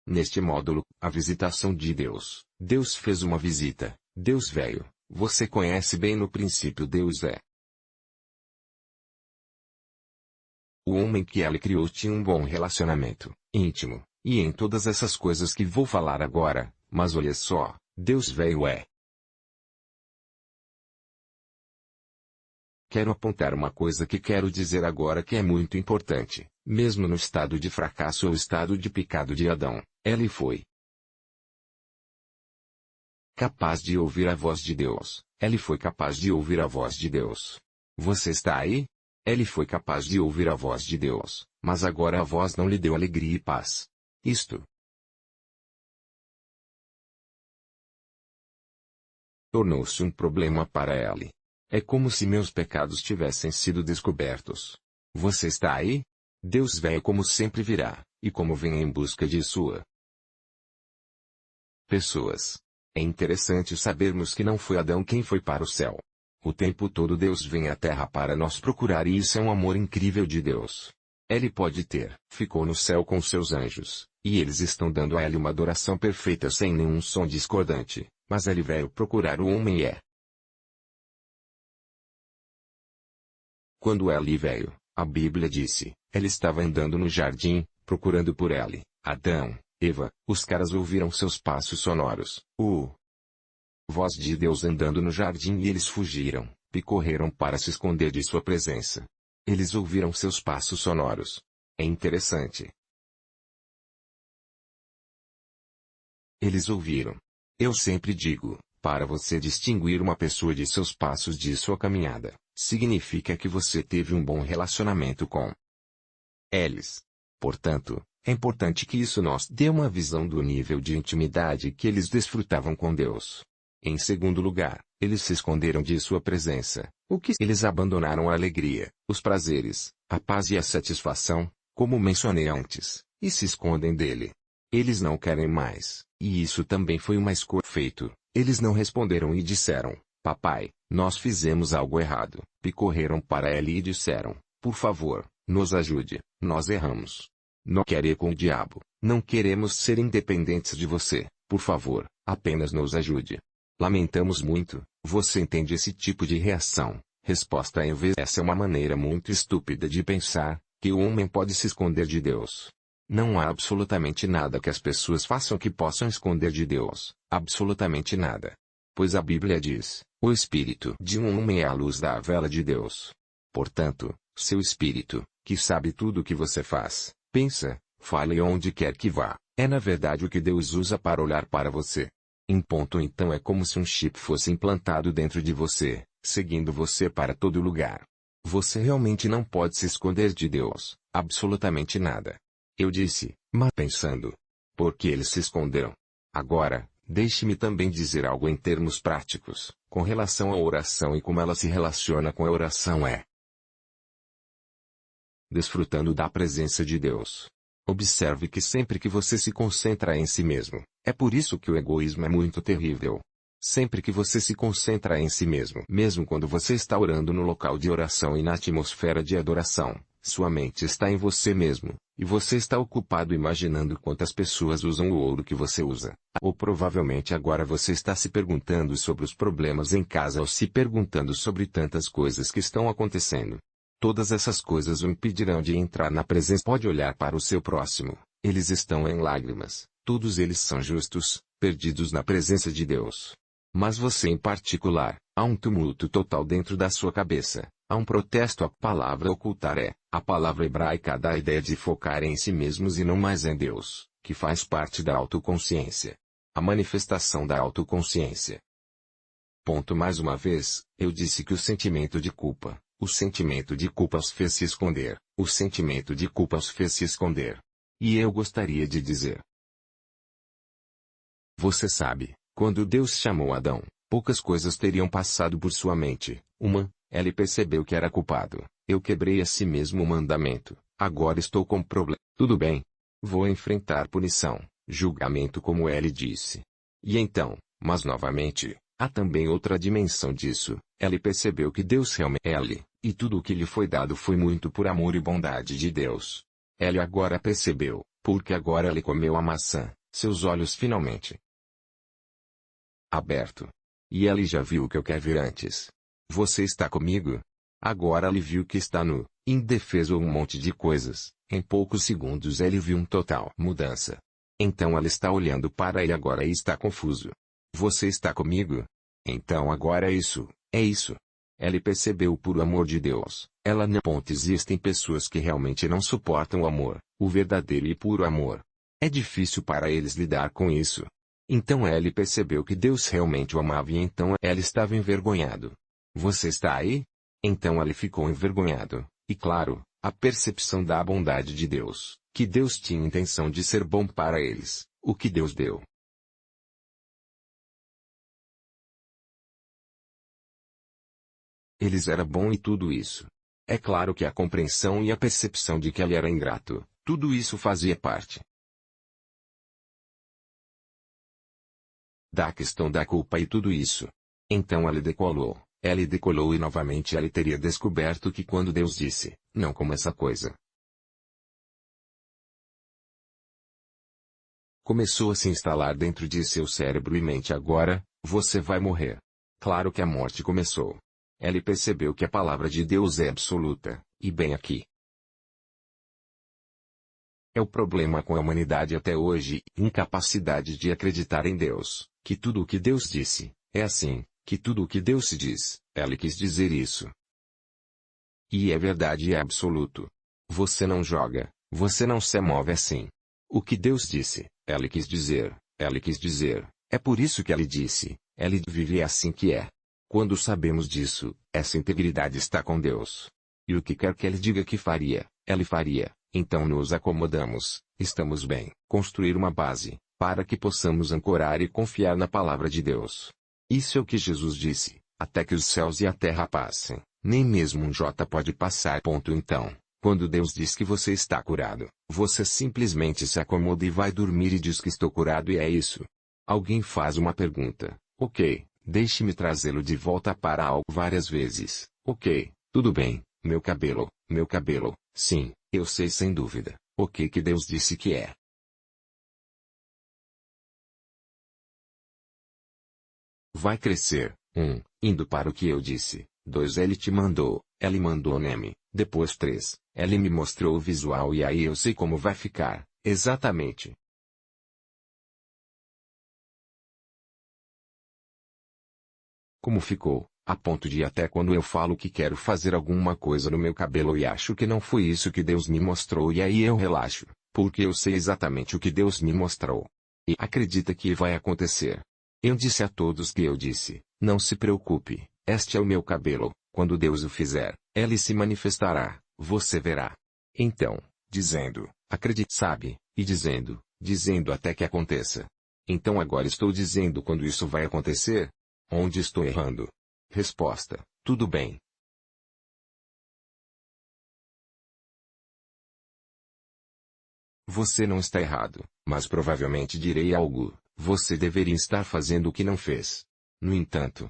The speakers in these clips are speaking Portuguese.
Neste módulo, a visitação de Deus. Deus fez uma visita. Deus veio. Você conhece bem no princípio Deus é. O homem que ele criou tinha um bom relacionamento, íntimo, e em todas essas coisas que vou falar agora, mas olha só, Deus veio é. Quero apontar uma coisa que quero dizer agora que é muito importante. Mesmo no estado de fracasso ou estado de pecado de Adão, ele foi capaz de ouvir a voz de Deus. Ele foi capaz de ouvir a voz de Deus. Você está aí? Ele foi capaz de ouvir a voz de Deus, mas agora a voz não lhe deu alegria e paz. Isto tornou-se um problema para ele. É como se meus pecados tivessem sido descobertos. Você está aí? Deus veio como sempre virá, e como vem em busca de sua pessoas. É interessante sabermos que não foi Adão quem foi para o céu. O tempo todo Deus vem à terra para nos procurar e isso é um amor incrível de Deus. Ele pode ter, ficou no céu com seus anjos, e eles estão dando a ele uma adoração perfeita sem nenhum som discordante, mas ele veio procurar o homem e é. Quando Eli veio, a Bíblia disse, ele estava andando no jardim, procurando por Eli, Adão, Eva, os caras ouviram seus passos sonoros, voz de Deus andando no jardim e eles fugiram, e correram para se esconder de sua presença. Eles ouviram seus passos sonoros. É interessante. Eles ouviram. Eu sempre digo, para você distinguir uma pessoa de seus passos de sua caminhada, significa que você teve um bom relacionamento com eles. Portanto, é importante que isso nos dê uma visão do nível de intimidade que eles desfrutavam com Deus. Em segundo lugar, eles se esconderam de sua presença, o que eles abandonaram a alegria, os prazeres, a paz e a satisfação, como mencionei antes, e se escondem dele. Eles não querem mais, e isso também foi uma escolha feita. Eles não responderam e disseram, papai, nós fizemos algo errado, e correram para ele e disseram, por favor, nos ajude, nós erramos. Não querer com o diabo, não queremos ser independentes de você, por favor, apenas nos ajude. Lamentamos muito, você entende esse tipo de reação? Resposta em vez essa é uma maneira muito estúpida de pensar, que o homem pode se esconder de Deus. Não há absolutamente nada que as pessoas façam que possam esconder de Deus, absolutamente nada. Pois a Bíblia diz, o espírito de um homem é a luz da vela de Deus. Portanto, seu espírito, que sabe tudo o que você faz, pensa, fala e onde quer que vá, é na verdade o que Deus usa para olhar para você. Em ponto então é como se um chip fosse implantado dentro de você, seguindo você para todo lugar. Você realmente não pode se esconder de Deus, absolutamente nada. Eu disse, mas pensando. Porque eles se esconderam. Agora, deixe-me também dizer algo em termos práticos, com relação à oração e como ela se relaciona com a oração é. Desfrutando da presença de Deus. Observe que sempre que você se concentra em si mesmo, é por isso que o egoísmo é muito terrível. Sempre que você se concentra em si mesmo, mesmo quando você está orando no local de oração e na atmosfera de adoração, sua mente está em você mesmo, e você está ocupado imaginando quantas pessoas usam o ouro que você usa. Ou provavelmente agora você está se perguntando sobre os problemas em casa ou se perguntando sobre tantas coisas que estão acontecendo. Todas essas coisas o impedirão de entrar na presença. Pode olhar para o seu próximo, eles estão em lágrimas, todos eles são justos, perdidos na presença de Deus. Mas você em particular, há um tumulto total dentro da sua cabeça, há um protesto. A palavra ocultar é, a palavra hebraica dá a ideia de focar em si mesmos e não mais em Deus, que faz parte da autoconsciência. A manifestação da autoconsciência. Ponto mais uma vez, eu disse que o sentimento de culpa os fez se esconder, o sentimento de culpa os fez se esconder. E eu gostaria de dizer. Você sabe, quando Deus chamou Adão, poucas coisas teriam passado por sua mente. Ele percebeu que era culpado, eu quebrei a si mesmo o mandamento, agora estou com problema. Tudo bem. Vou enfrentar punição, julgamento como ele disse. E então, mas novamente, há também outra dimensão disso. Ele percebeu que Deus realmente é ele, e tudo o que lhe foi dado foi muito por amor e bondade de Deus. Ele agora percebeu, porque agora ele comeu a maçã, seus olhos finalmente aberto. E ele já viu o que eu quero ver antes. Você está comigo? Agora ele viu que está nu, indefeso um monte de coisas. Em poucos segundos ele viu total mudança. Então ele está olhando para ele agora e está confuso. Você está comigo? Então agora é isso, é isso. Ele percebeu o puro amor de Deus. Ela não ponto existem pessoas que realmente não suportam o amor, o verdadeiro e puro amor. É difícil para eles lidar com isso. Então ele percebeu que Deus realmente o amava e então ele estava envergonhado. Você está aí? Então ele ficou envergonhado, e claro, a percepção da bondade de Deus, que Deus tinha intenção de ser bom para eles, o que Deus deu. Eles era bom e tudo isso. É claro que a compreensão e a percepção de que ele era ingrato, tudo isso fazia parte da questão da culpa e tudo isso. Então ele decolou e novamente ele teria descoberto que quando Deus disse, não coma essa coisa, começou a se instalar dentro de seu cérebro e mente agora, você vai morrer. Claro que a morte começou. Ele percebeu que a palavra de Deus é absoluta, e bem aqui. É o problema com a humanidade até hoje, incapacidade de acreditar em Deus, que tudo o que Deus disse, é assim, que tudo o que Deus se diz, ele quis dizer isso. E é verdade e é absoluto. Você não joga, você não se move assim. O que Deus disse, ele quis dizer, ele quis dizer, é por isso que ele disse, ele vive assim que é. Quando sabemos disso, essa integridade está com Deus. E o que quer que ele diga que faria, ele faria. Então nos acomodamos, estamos bem, construir uma base, para que possamos ancorar e confiar na palavra de Deus. Isso é o que Jesus disse, até que os céus e a terra passem, nem mesmo um jota pode passar. Então, quando Deus diz que você está curado, você simplesmente se acomoda e vai dormir e diz que estou curado e é isso. Alguém faz uma pergunta, ok, deixe-me trazê-lo de volta para algo várias vezes, ok, tudo bem, meu cabelo, sim. Eu sei sem dúvida, o que Deus disse que é. Vai crescer, 1, indo para o que eu disse, 2 ele te mandou, ele mandou Neme, depois 3, ele me mostrou o visual e aí eu sei como vai ficar, exatamente. Como ficou, a ponto de até quando eu falo que quero fazer alguma coisa no meu cabelo e acho que não foi isso que Deus me mostrou e aí eu relaxo, porque eu sei exatamente o que Deus me mostrou. E acredita que vai acontecer. Eu disse a todos que eu disse, não se preocupe, este é o meu cabelo, quando Deus o fizer, ele se manifestará, você verá. Então, dizendo, acredite sabe, e dizendo até que aconteça. Então agora estou dizendo quando isso vai acontecer? Onde estou errando? Resposta: tudo bem. Você não está errado, mas provavelmente direi algo. Você deveria estar fazendo o que não fez. No entanto,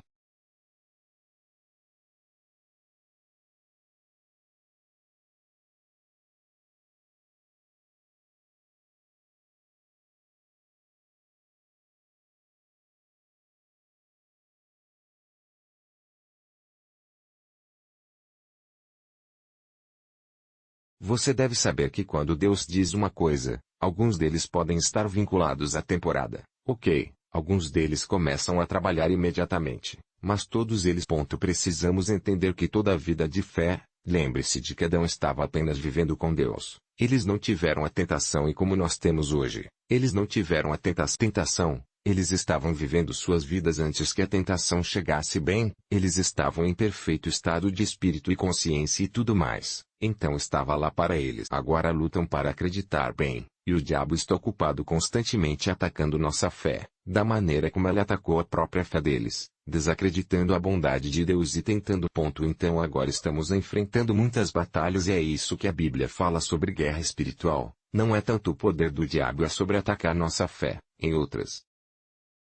você deve saber que quando Deus diz uma coisa, alguns deles podem estar vinculados à temporada, ok? Alguns deles começam a trabalhar imediatamente, mas todos eles. Precisamos entender que toda a vida de fé, lembre-se de que Adão estava apenas vivendo com Deus. Eles não tiveram a tentação e como nós temos hoje, eles não tiveram a tentação. Eles estavam vivendo suas vidas antes que a tentação chegasse bem, eles estavam em perfeito estado de espírito e consciência e tudo mais, então estava lá para eles. Agora lutam para acreditar bem, e o diabo está ocupado constantemente atacando nossa fé, da maneira como ele atacou a própria fé deles, desacreditando a bondade de Deus e tentando. Então agora estamos enfrentando muitas batalhas e é isso que a Bíblia fala sobre guerra espiritual, não é tanto o poder do diabo é sobre atacar nossa fé, em outras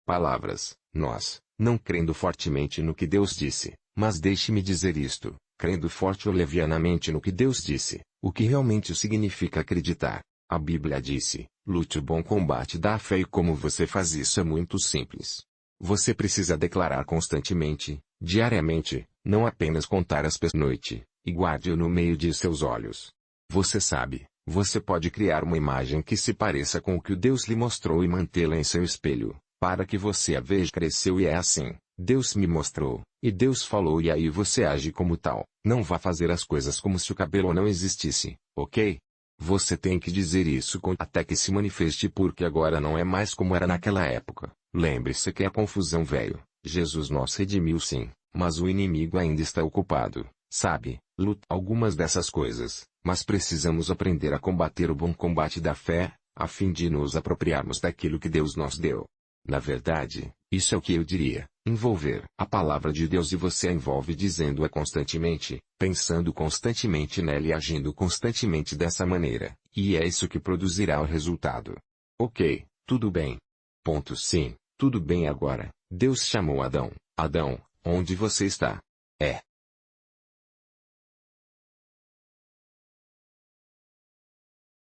palavras, nós, não crendo fortemente no que Deus disse, mas deixe-me dizer isto, crendo forte ou levianamente no que Deus disse, o que realmente significa acreditar. A Bíblia disse, lute o bom combate da fé, e como você faz isso é muito simples. Você precisa declarar constantemente, diariamente, não apenas contar as pessoas noite, e guarde-o no meio de seus olhos. Você sabe, você pode criar uma imagem que se pareça com o que Deus lhe mostrou e mantê-la em seu espelho, para que você a veja. Cresceu e é assim, Deus me mostrou, e Deus falou, e aí você age como tal. Não vá fazer as coisas como se o cabelo não existisse, ok? Você tem que dizer isso até que se manifeste, porque agora não é mais como era naquela época. Lembre-se que a confusão veio, Jesus nos redimiu sim, mas o inimigo ainda está ocupado, sabe, luta algumas dessas coisas, mas precisamos aprender a combater o bom combate da fé, a fim de nos apropriarmos daquilo que Deus nos deu. Na verdade, isso é o que eu diria, envolver a palavra de Deus, e você a envolve dizendo-a constantemente, pensando constantemente nela e agindo constantemente dessa maneira, e é isso que produzirá o resultado. Ok, tudo bem. Ponto. Sim, tudo bem agora. Deus chamou Adão. Adão, onde você está? É.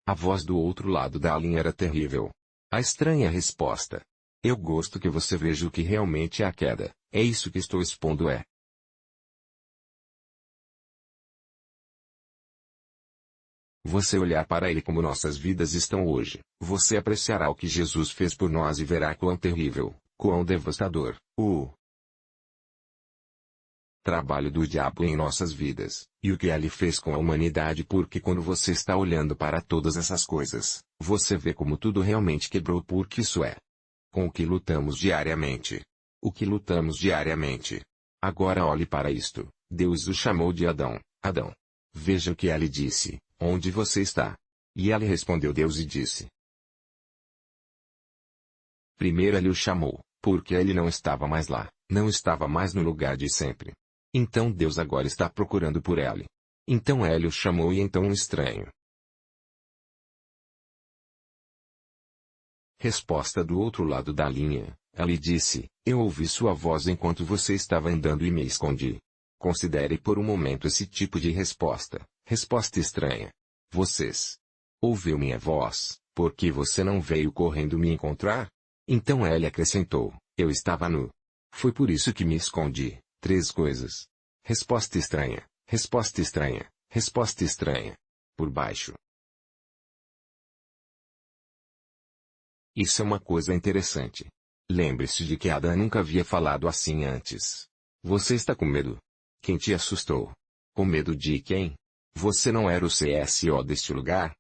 A voz do outro lado da linha era terrível. A estranha resposta. Eu gosto que você veja o que realmente é a queda. É isso que estou expondo. Você olhar para ele como nossas vidas estão hoje, você apreciará o que Jesus fez por nós e verá quão terrível, quão devastador, o trabalho do diabo em nossas vidas, e o que ele fez com a humanidade, porque quando você está olhando para todas essas coisas, você vê como tudo realmente quebrou, porque isso é com o que lutamos diariamente. O que lutamos diariamente. Agora olhe para isto. Deus o chamou de Adão. Adão. Veja o que ele disse. Onde você está? E ele respondeu Deus e disse. Primeiro ele o chamou, porque ele não estava mais lá, não estava mais no lugar de sempre. Então Deus agora está procurando por ele. Então ele o chamou, e então um estranho. Resposta do outro lado da linha. Ele disse, eu ouvi sua voz enquanto você estava andando e me escondi. Considere por um momento esse tipo de resposta. Resposta estranha. Vocês ouviu minha voz, porque você não veio correndo me encontrar? Então ele acrescentou, eu estava nu. Foi por isso que me escondi. 3 coisas. Resposta estranha, resposta estranha, resposta estranha. Por baixo. Isso é uma coisa interessante. Lembre-se de que Adão nunca havia falado assim antes. Você está com medo? Quem te assustou? Com medo de quem? Você não era o CSO deste lugar?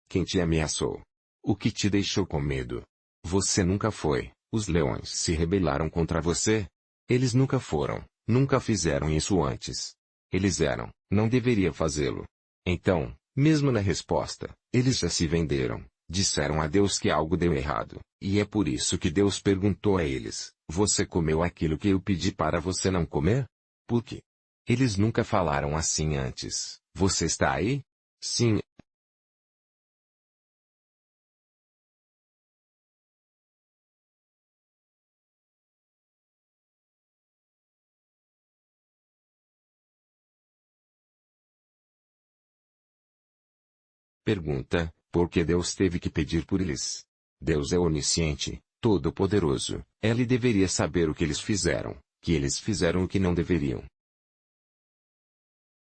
Quem te ameaçou? O que te deixou com medo? Você nunca foi. Os leões se rebelaram contra você? Eles nunca foram, nunca fizeram isso antes. Eles eram, não deveria fazê-lo. Então, mesmo na resposta, eles já se venderam, disseram a Deus que algo deu errado, e é por isso que Deus perguntou a eles, você comeu aquilo que eu pedi para você não comer? Por quê? Eles nunca falaram assim antes. Você está aí? Sim. Pergunta, por que Deus teve que pedir por eles? Deus é onisciente, todo-poderoso, ele deveria saber o que eles fizeram o que não deveriam.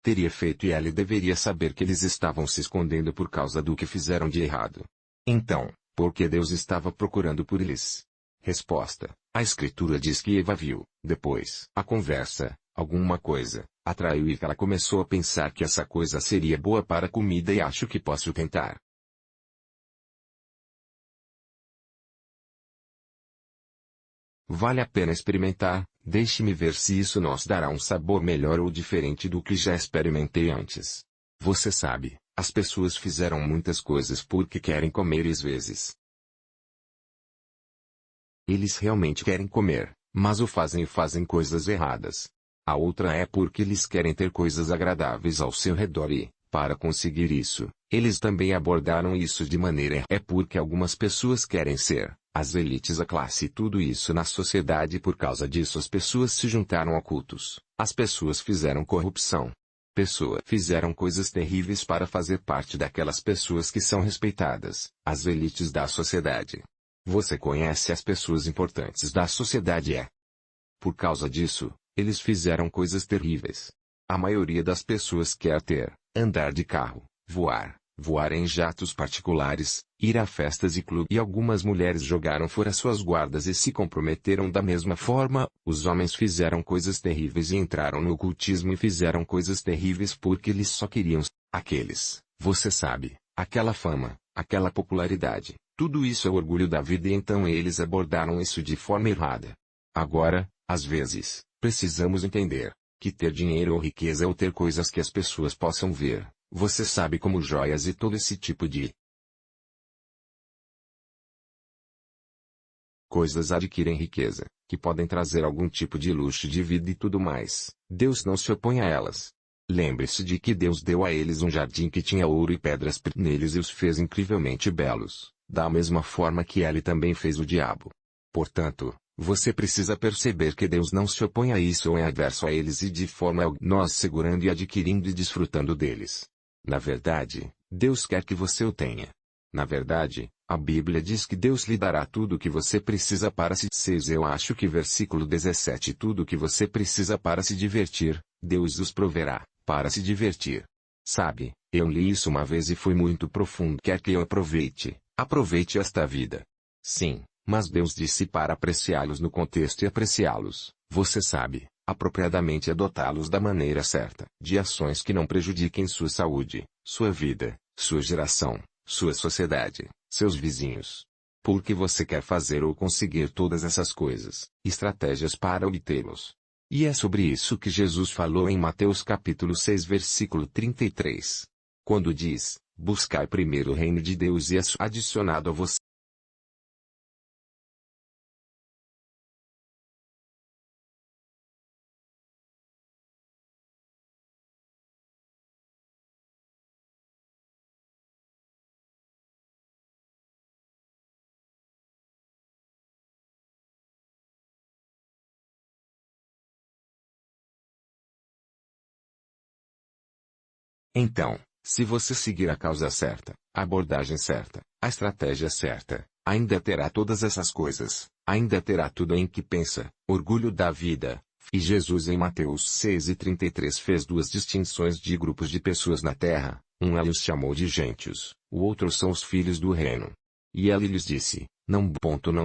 Teria feito, e ele deveria saber que eles estavam se escondendo por causa do que fizeram de errado. Então, por que Deus estava procurando por eles? Resposta, a escritura diz que Eva viu, depois, a conversa, alguma coisa, atraiu e ela começou a pensar que essa coisa seria boa para a comida e acho que posso tentar. Vale a pena experimentar, deixe-me ver se isso nos dará um sabor melhor ou diferente do que já experimentei antes. Você sabe, as pessoas fizeram muitas coisas porque querem comer e às vezes. Eles realmente querem comer, mas o fazem e fazem coisas erradas. A outra é porque eles querem ter coisas agradáveis ao seu redor e, para conseguir isso, eles também abordaram isso de maneira é porque algumas pessoas querem ser As elites, a classe e tudo isso na sociedade, e por causa disso as pessoas se juntaram a cultos. As pessoas fizeram corrupção. Pessoas fizeram coisas terríveis para fazer parte daquelas pessoas que são respeitadas, as elites da sociedade. Você conhece as pessoas importantes da sociedade Por causa disso, eles fizeram coisas terríveis. A maioria das pessoas quer andar de carro, voar em jatos particulares, ir a festas e clubes. E algumas mulheres jogaram fora suas guardas e se comprometeram da mesma forma. Os homens fizeram coisas terríveis e entraram no ocultismo e fizeram coisas terríveis porque eles só queriam você sabe, aquela fama, aquela popularidade. Tudo isso é o orgulho da vida e então eles abordaram isso de forma errada. Agora, às vezes, precisamos entender que ter dinheiro ou riqueza ou ter coisas que as pessoas possam ver, você sabe, como joias e todo esse tipo de coisas adquirem riqueza, que podem trazer algum tipo de luxo de vida e tudo mais. Deus não se opõe a elas. Lembre-se de que Deus deu a eles um jardim que tinha ouro e pedras neles e os fez incrivelmente belos, da mesma forma que ele também fez o diabo. Portanto, você precisa perceber que Deus não se opõe a isso ou é adverso a eles e de forma nós segurando e adquirindo e desfrutando deles. Na verdade, Deus quer que você o tenha. Na verdade, a Bíblia diz que Deus lhe dará tudo o que você precisa para se dizer. Eu acho que versículo 17, tudo o que você precisa para se divertir, Deus os proverá, para se divertir. Sabe, eu li isso uma vez e foi muito profundo. Quer que eu aproveite esta vida. Sim, mas Deus disse para apreciá-los no contexto e apreciá-los, você sabe, apropriadamente adotá-los da maneira certa, de ações que não prejudiquem sua saúde, sua vida, sua geração, sua sociedade, seus vizinhos. Porque você quer fazer ou conseguir todas essas coisas, estratégias para obtê-los. E é sobre isso que Jesus falou em Mateus capítulo 6 versículo 33. Quando diz, buscai primeiro o reino de Deus e é adicionado a você. Então, se você seguir a causa certa, a abordagem certa, a estratégia certa, ainda terá todas essas coisas, ainda terá tudo em que pensa, orgulho da vida. E Jesus em Mateus 6:33 fez duas distinções de grupos de pessoas na terra, um ele os chamou de gentios, o outro são os filhos do reino. E ele lhes disse, não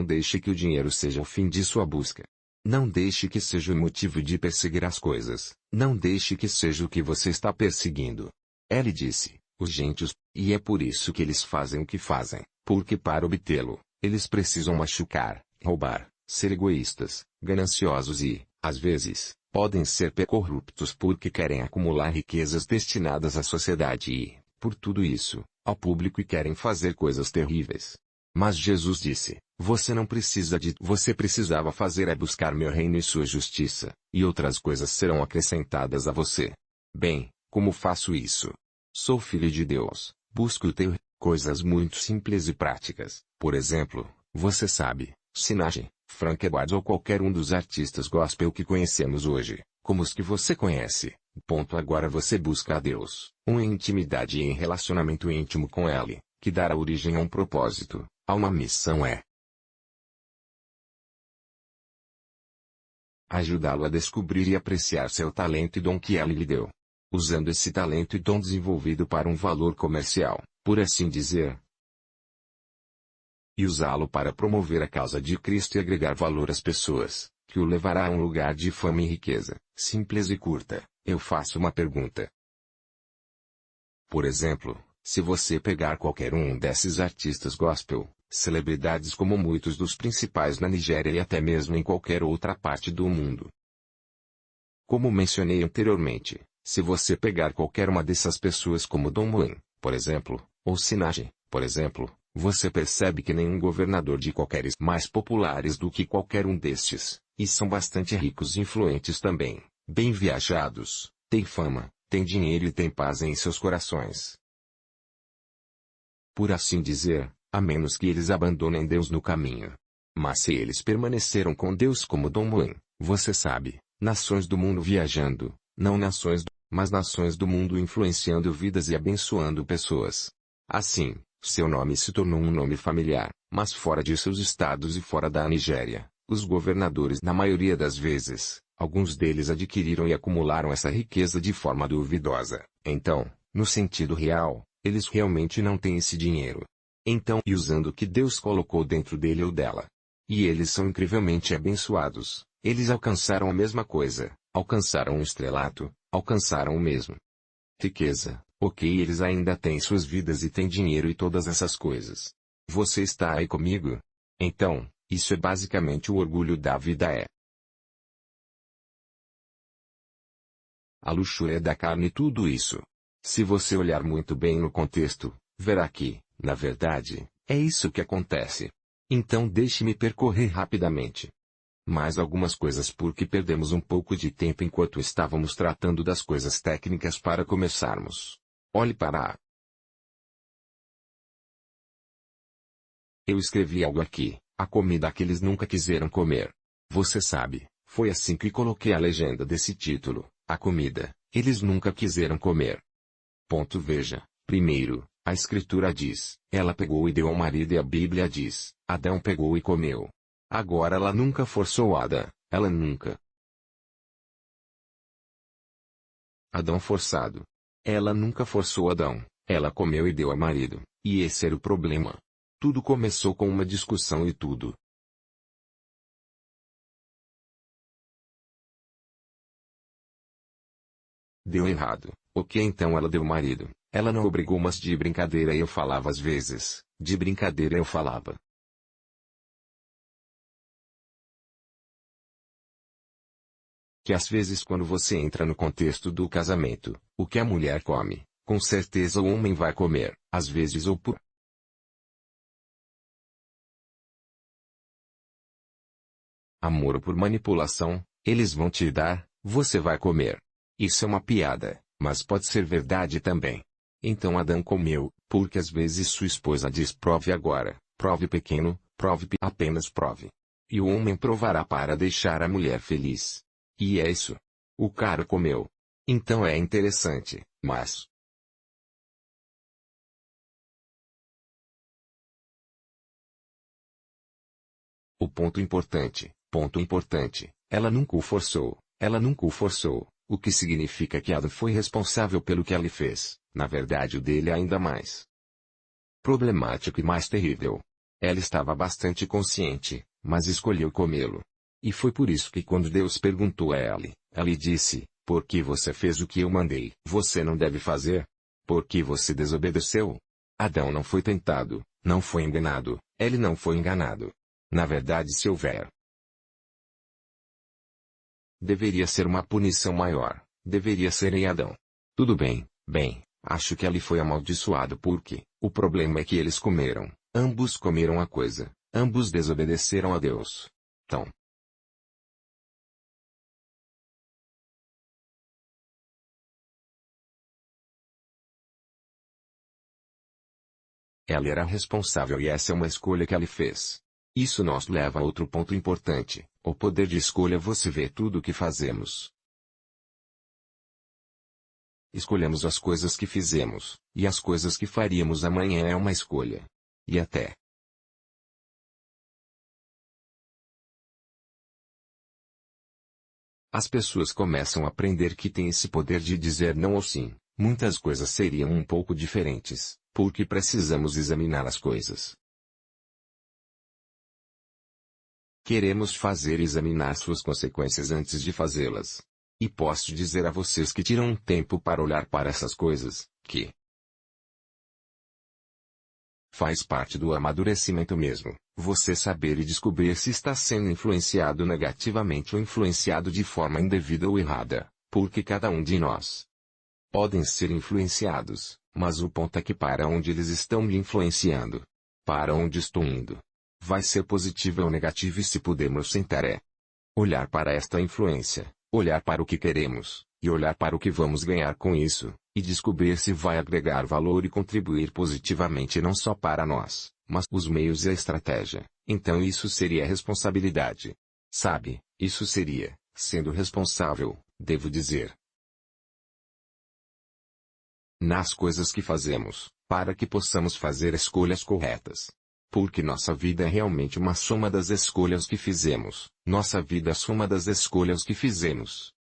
deixe que o dinheiro seja o fim de sua busca. Não deixe que seja o motivo de perseguir as coisas, não deixe que seja o que você está perseguindo. Ele disse, os gentios, e é por isso que eles fazem o que fazem, porque para obtê-lo, eles precisam machucar, roubar, ser egoístas, gananciosos e, às vezes, podem ser corruptos porque querem acumular riquezas destinadas à sociedade e, por tudo isso, ao público e querem fazer coisas terríveis. Mas Jesus disse, você precisava fazer é buscar meu reino e sua justiça, e outras coisas serão acrescentadas a você. Bem, como faço isso? Sou filho de Deus, busco o teu coisas muito simples e práticas. Por exemplo, você sabe, Sinach, Frank Edwards ou qualquer um dos artistas gospel que conhecemos hoje, como os que você conhece. Agora você busca a Deus, uma intimidade e em relacionamento íntimo com Ele, que dará origem a um propósito, a uma missão ajudá-lo a descobrir e apreciar seu talento e dom que Ele lhe deu. Usando esse talento e dom desenvolvido para um valor comercial, por assim dizer, e usá-lo para promover a causa de Cristo e agregar valor às pessoas, que o levará a um lugar de fama e riqueza. Simples e curta, eu faço uma pergunta. Por exemplo, se você pegar qualquer um desses artistas gospel, celebridades como muitos dos principais na Nigéria e até mesmo em qualquer outra parte do mundo. Como mencionei anteriormente, se você pegar qualquer uma dessas pessoas como Don Juan, por exemplo, ou Sinach, por exemplo, você percebe que nenhum governador de qualquer mais populares do que qualquer um destes, e são bastante ricos e influentes também, bem viajados, têm fama, têm dinheiro e têm paz em seus corações. Por assim dizer, a menos que eles abandonem Deus no caminho, Mas se eles permaneceram com Deus como Dom Juan, você sabe, nações do mundo viajando, não mas nações do mundo influenciando vidas e abençoando pessoas. Assim, seu nome se tornou um nome familiar, mas fora de seus estados e fora da Nigéria, os governadores na maioria das vezes, alguns deles adquiriram e acumularam essa riqueza de forma duvidosa. Então, no sentido real, eles realmente não têm esse dinheiro. Então, e usando o que Deus colocou dentro dele ou dela. E eles são incrivelmente abençoados. Eles alcançaram a mesma coisa, alcançaram um estrelato, alcançaram o mesmo. Riqueza, ok, eles ainda têm suas vidas e têm dinheiro e todas essas coisas. Você está aí comigo? Então, isso é basicamente o orgulho da vida a luxúria da carne e tudo isso. Se você olhar muito bem no contexto, verá que, na verdade, é isso que acontece. Então deixe-me percorrer rapidamente mais algumas coisas porque perdemos um pouco de tempo enquanto estávamos tratando das coisas técnicas para começarmos. Olhe para a... Eu escrevi algo aqui, a comida que eles nunca quiseram comer. Você sabe, foi assim que coloquei a legenda desse título, a comida, eles nunca quiseram comer. Ponto. Veja, primeiro, a escritura diz, ela pegou e deu ao marido e a Bíblia diz, Adão pegou e comeu. Agora ela nunca forçou Adão, ela nunca. Adão forçado. Ela nunca forçou Adão, ela comeu e deu ao marido, e esse era o problema. Tudo começou com uma discussão e tudo. Deu errado, ok, então ela deu ao marido, ela não obrigou, mas de brincadeira eu falava às vezes, de brincadeira eu falava. Que às vezes quando você entra no contexto do casamento, o que a mulher come, com certeza o homem vai comer, às vezes ou por amor ou por manipulação, eles vão te dar, você vai comer. Isso é uma piada, mas pode ser verdade também. Então Adão comeu, porque às vezes sua esposa diz prove agora, prove pequeno, apenas prove. E o homem provará para deixar a mulher feliz. E é isso. O cara comeu. Então é interessante, mas... O ponto importante, ela nunca o forçou, o que significa que Adão foi responsável pelo que ela fez, na verdade o dele é ainda mais problemático e mais terrível. Ela estava bastante consciente, mas escolheu comê-lo. E foi por isso que quando Deus perguntou a ela disse, por que você fez o que eu mandei? Você não deve fazer? Por que você desobedeceu? Adão não foi tentado, não foi enganado, ele não foi enganado. Na verdade, se houver, deveria ser uma punição maior, deveria ser em Adão. Tudo bem, acho que ele foi amaldiçoado porque, o problema é que eles comeram, ambos comeram a coisa, ambos desobedeceram a Deus. Então, ela era responsável e essa é uma escolha que ela fez. Isso nos leva a outro ponto importante, o poder de escolha. Você vê tudo o que fazemos. Escolhemos as coisas que fizemos, e as coisas que faríamos amanhã é uma escolha. E até as pessoas começam a aprender que têm esse poder de dizer não ou sim, muitas coisas seriam um pouco diferentes, porque precisamos examinar as coisas. Queremos fazer e examinar suas consequências antes de fazê-las. E posso dizer a vocês que tiram um tempo para olhar para essas coisas, que faz parte do amadurecimento mesmo, você saber e descobrir se está sendo influenciado negativamente ou influenciado de forma indevida ou errada, porque cada um de nós podem ser influenciados, mas o ponto é que para onde eles estão me influenciando, para onde estou indo, vai ser positivo ou negativo, e se pudermos sentar olhar para esta influência, olhar para o que queremos, e olhar para o que vamos ganhar com isso, e descobrir se vai agregar valor e contribuir positivamente não só para nós, mas os meios e a estratégia, Então isso seria responsabilidade. Sabe, isso seria, sendo responsável, devo dizer. Nas coisas que fazemos, para que possamos fazer escolhas corretas. Porque nossa vida é realmente uma soma das escolhas que fizemos. Nossa vida é a soma das escolhas que fizemos.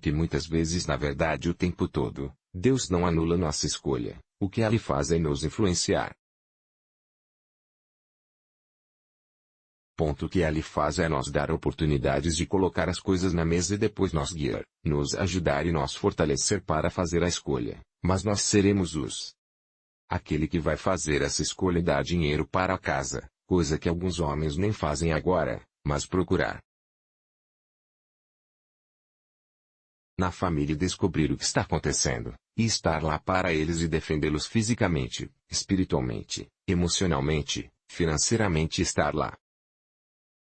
E muitas vezes, na verdade, o tempo todo, Deus não anula nossa escolha. O que Ele faz é nos influenciar. O que Ele faz é nos dar oportunidades de colocar as coisas na mesa e depois nos guiar, nos ajudar e nos fortalecer para fazer a escolha. Mas nós seremos aquele que vai fazer essa escolha e dar dinheiro para a casa, coisa que alguns homens nem fazem agora, mas procurar na família e descobrir o que está acontecendo, e estar lá para eles e defendê-los fisicamente, espiritualmente, emocionalmente, financeiramente, estar lá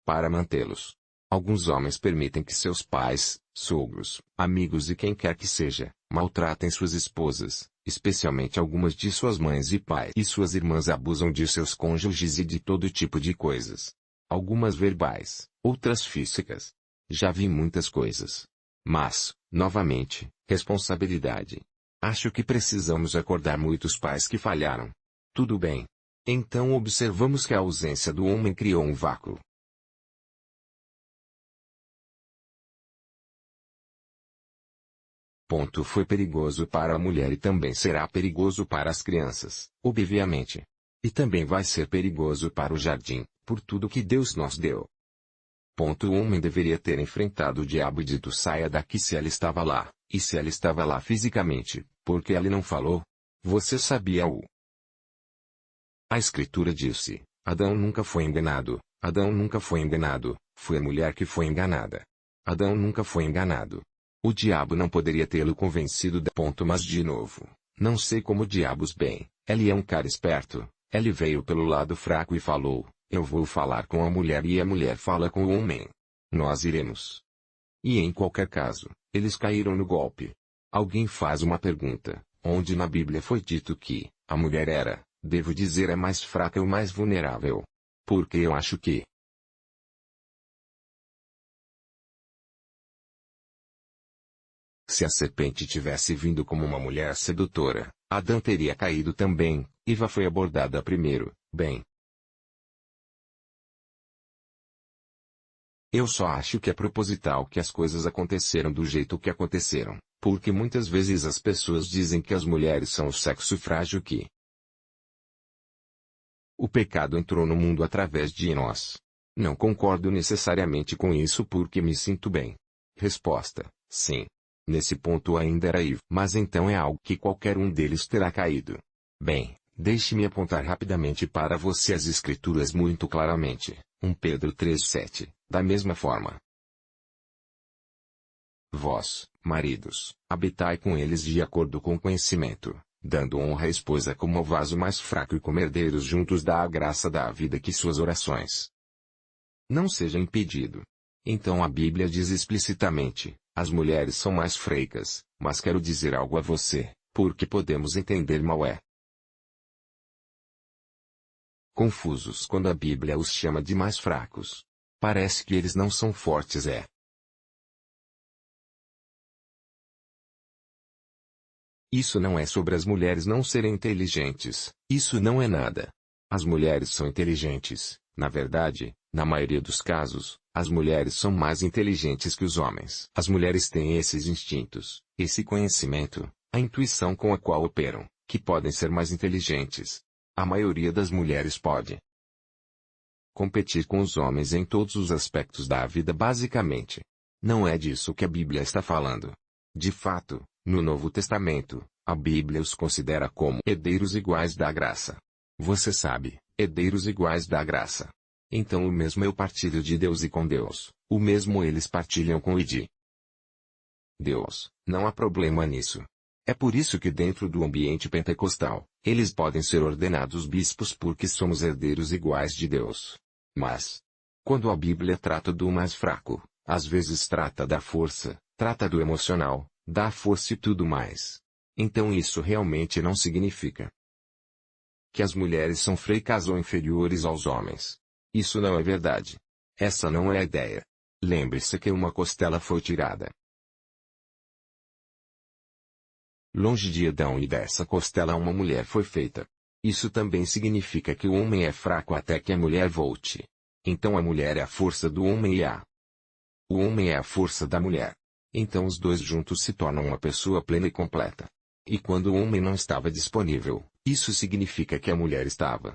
para mantê-los. Alguns homens permitem que seus pais, sogros, amigos e quem quer que seja, maltratem suas esposas, especialmente algumas de suas mães e pais. E suas irmãs abusam de seus cônjuges e de todo tipo de coisas. Algumas verbais, outras físicas. Já vi muitas coisas. Mas, novamente, responsabilidade. Acho que precisamos acordar muitos pais que falharam. Tudo bem. Então observamos que a ausência do homem criou um vácuo. Foi perigoso para a mulher e também será perigoso para as crianças, obviamente. E também vai ser perigoso para o jardim, por tudo que Deus nos deu. O homem deveria ter enfrentado o diabo e dito: saia daqui, se ela estava lá, e se ela estava lá fisicamente, porque ele não falou? Você sabia A Escritura disse: Adão nunca foi enganado, Adão nunca foi enganado, foi a mulher que foi enganada. Adão nunca foi enganado. O diabo não poderia tê-lo convencido mas de novo, não sei como diabos bem, ele é um cara esperto, ele veio pelo lado fraco e falou: eu vou falar com a mulher e a mulher fala com o homem. Nós iremos. E em qualquer caso, eles caíram no golpe. Alguém faz uma pergunta, onde na Bíblia foi dito que a mulher era, devo dizer, é mais fraca ou mais vulnerável. Porque eu acho que se a serpente tivesse vindo como uma mulher sedutora, Adão teria caído também. Eva foi abordada primeiro, bem. Eu só acho que é proposital que as coisas aconteceram do jeito que aconteceram, porque muitas vezes as pessoas dizem que as mulheres são o sexo frágil que o pecado entrou no mundo através de nós. Não concordo necessariamente com isso porque me sinto bem. Resposta: sim. Nesse ponto ainda era Eva. Mas então é algo que qualquer um deles terá caído. Bem, deixe-me apontar rapidamente para você as Escrituras muito claramente. 1 Pedro 3:7, da mesma forma. Vós, maridos, habitai com eles de acordo com o conhecimento, dando honra à esposa como ao vaso mais fraco e como herdeiros juntos da graça da vida, que suas orações não sejam impedido. Então a Bíblia diz explicitamente: as mulheres são mais freicas, mas quero dizer algo a você, porque podemos entender mal confusos quando a Bíblia os chama de mais fracos. Parece que eles não são fortes. Isso não é sobre as mulheres não serem inteligentes, isso não é nada. As mulheres são inteligentes, na verdade, na maioria dos casos, as mulheres são mais inteligentes que os homens. As mulheres têm esses instintos, esse conhecimento, a intuição com a qual operam, que podem ser mais inteligentes. A maioria das mulheres pode competir com os homens em todos os aspectos da vida basicamente. Não é disso que a Bíblia está falando. De fato, no Novo Testamento, a Bíblia os considera como herdeiros iguais da graça. Você sabe, herdeiros iguais da graça. Então o mesmo eu partilho de Deus e com Deus, o mesmo eles partilham com Deus. Não há problema nisso. É por isso que dentro do ambiente pentecostal, eles podem ser ordenados bispos porque somos herdeiros iguais de Deus. Mas, quando a Bíblia trata do mais fraco, às vezes trata da força, trata do emocional, da força e tudo mais. Então isso realmente não significa que as mulheres são freicas ou inferiores aos homens. Isso não é verdade. Essa não é a ideia. Lembre-se que uma costela foi tirada. Longe de Adão e dessa costela uma mulher foi feita. Isso também significa que o homem é fraco até que a mulher volte. Então a mulher é a força do homem e o homem é a força da mulher. Então os dois juntos se tornam uma pessoa plena e completa. E quando o homem não estava disponível, isso significa que a mulher estava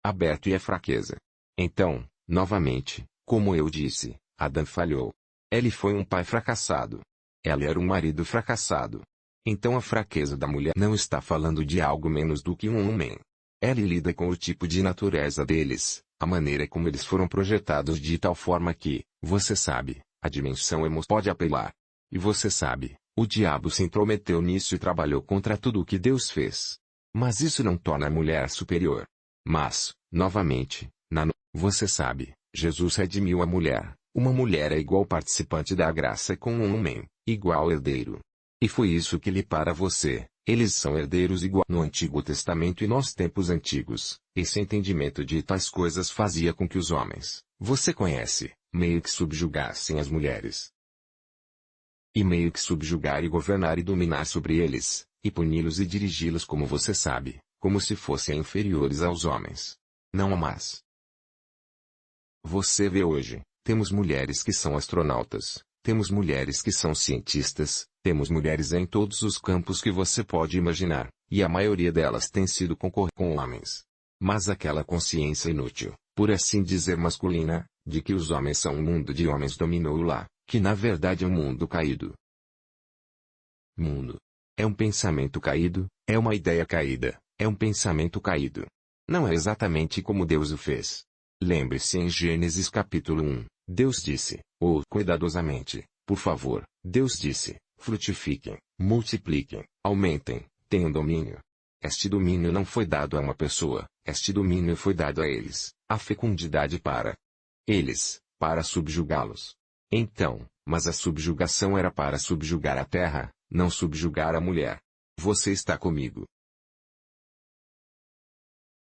aberto e é fraqueza. Então, novamente, como eu disse, Adão falhou. Ele foi um pai fracassado. Ela era um marido fracassado. Então a fraqueza da mulher não está falando de algo menos do que um homem. Ela lida com o tipo de natureza deles, a maneira como eles foram projetados de tal forma que, você sabe, a dimensão emocional pode apelar. E você sabe, o diabo se intrometeu nisso e trabalhou contra tudo o que Deus fez. Mas isso não torna a mulher superior. Mas, novamente, você sabe, Jesus redimiu a mulher. Uma mulher é igual participante da graça com um homem, igual herdeiro. E foi isso que lhe para você. Eles são herdeiros igual no Antigo Testamento e nos tempos antigos. Esse entendimento de tais coisas fazia com que os homens, você conhece, meio que subjugassem as mulheres. E meio que subjugar e governar e dominar sobre eles, e puni-los e dirigi-los como você sabe, como se fossem inferiores aos homens. Não há mais. Você vê hoje, temos mulheres que são astronautas, temos mulheres que são cientistas, temos mulheres em todos os campos que você pode imaginar, e a maioria delas tem sido concorrer com homens. Mas aquela consciência inútil, por assim dizer masculina, de que os homens são um mundo de homens dominou lá, que na verdade é um mundo caído. Mundo. É um pensamento caído, é uma ideia caída, é um pensamento caído. Não é exatamente como Deus o fez. Lembre-se em Gênesis capítulo 1, Deus disse, cuidadosamente, por favor, Deus disse, frutifiquem, multipliquem, aumentem, tenham domínio. Este domínio não foi dado a uma pessoa, este domínio foi dado a eles, a fecundidade para eles, para subjugá-los. Então, mas a subjugação era para subjugar a terra, não subjugar a mulher. Você está comigo?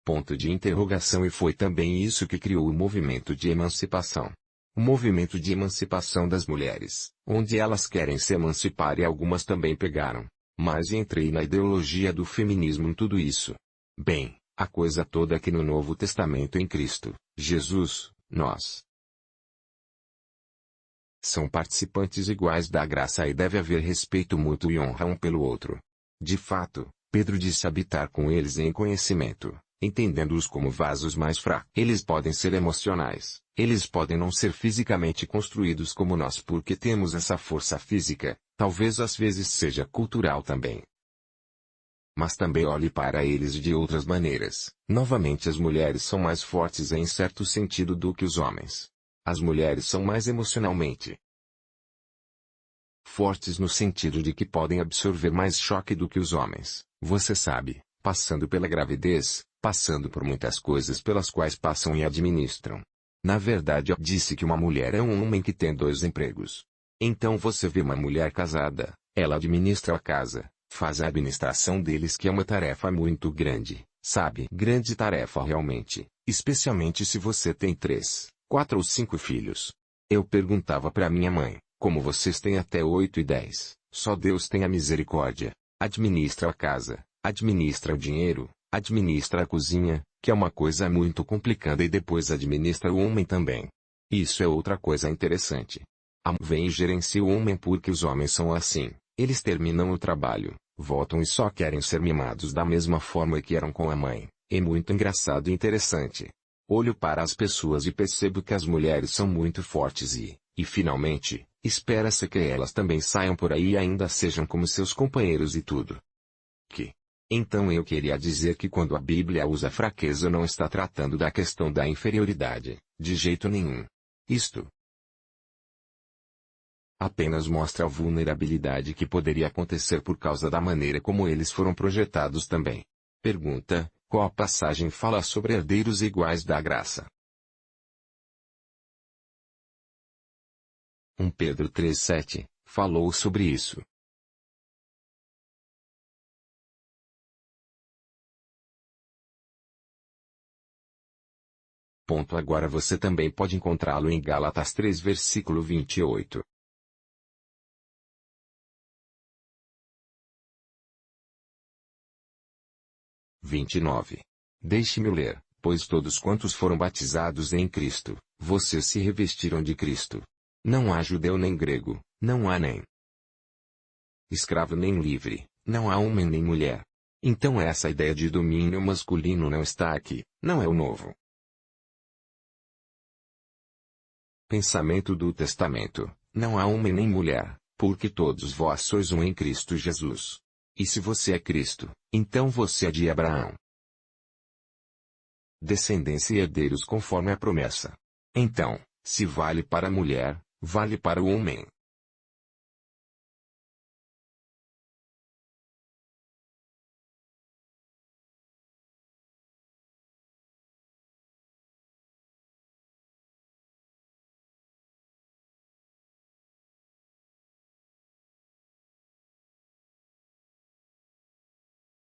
Ponto de interrogação. E foi também isso que criou o movimento de emancipação. O movimento de emancipação das mulheres, onde elas querem se emancipar e algumas também pegaram. Mas entrei na ideologia do feminismo em tudo isso. Bem, a coisa toda é que no Novo Testamento em Cristo, Jesus, nós são participantes iguais da graça e deve haver respeito mútuo e honra um pelo outro. De fato, Pedro disse habitar com eles em conhecimento, entendendo-os como vasos mais fracos. Eles podem ser emocionais, eles podem não ser fisicamente construídos como nós porque temos essa força física, talvez às vezes seja cultural também. Mas também olhe para eles de outras maneiras. Novamente as mulheres são mais fortes em certo sentido do que os homens. As mulheres são mais emocionalmente fortes no sentido de que podem absorver mais choque do que os homens, você sabe, passando pela gravidez, passando por muitas coisas pelas quais passam e administram. Na verdade eu disse que uma mulher é um homem que tem 2 empregos. Então você vê uma mulher casada, ela administra a casa, faz a administração deles que é uma tarefa muito grande, sabe? Grande tarefa realmente, especialmente se você tem 3, 4 ou 5 filhos. Eu perguntava para minha mãe, como vocês têm até 8 e 10, só Deus tem a misericórdia. Administra a casa, administra o dinheiro, administra a cozinha, que é uma coisa muito complicada e depois administra o homem também. Isso é outra coisa interessante. A vem e gerencia o homem porque os homens são assim, eles terminam o trabalho, voltam e só querem ser mimados da mesma forma que eram com a mãe. É muito engraçado e interessante. Olho para as pessoas e percebo que as mulheres são muito fortes e finalmente, espera-se que elas também saiam por aí e ainda sejam como seus companheiros e tudo. Então eu queria dizer que quando a Bíblia usa fraqueza não está tratando da questão da inferioridade, de jeito nenhum. Isto apenas mostra a vulnerabilidade que poderia acontecer por causa da maneira como eles foram projetados também. Pergunta: qual a passagem fala sobre herdeiros iguais da graça? 1 Pedro 3,7, falou sobre isso. Agora você também pode encontrá-lo em Gálatas 3 versículo 28. Deixe-me ler, pois todos quantos foram batizados em Cristo, vocês se revestiram de Cristo. Não há judeu nem grego, não há nem escravo nem livre, não há homem nem mulher. Então essa ideia de domínio masculino não está aqui, não é o novo pensamento do Testamento. Não há homem nem mulher, porque todos vós sois um em Cristo Jesus. E se você é Cristo, então você é de Abraão, descendência e herdeiros conforme a promessa. Então, se vale para a mulher, vale para o homem.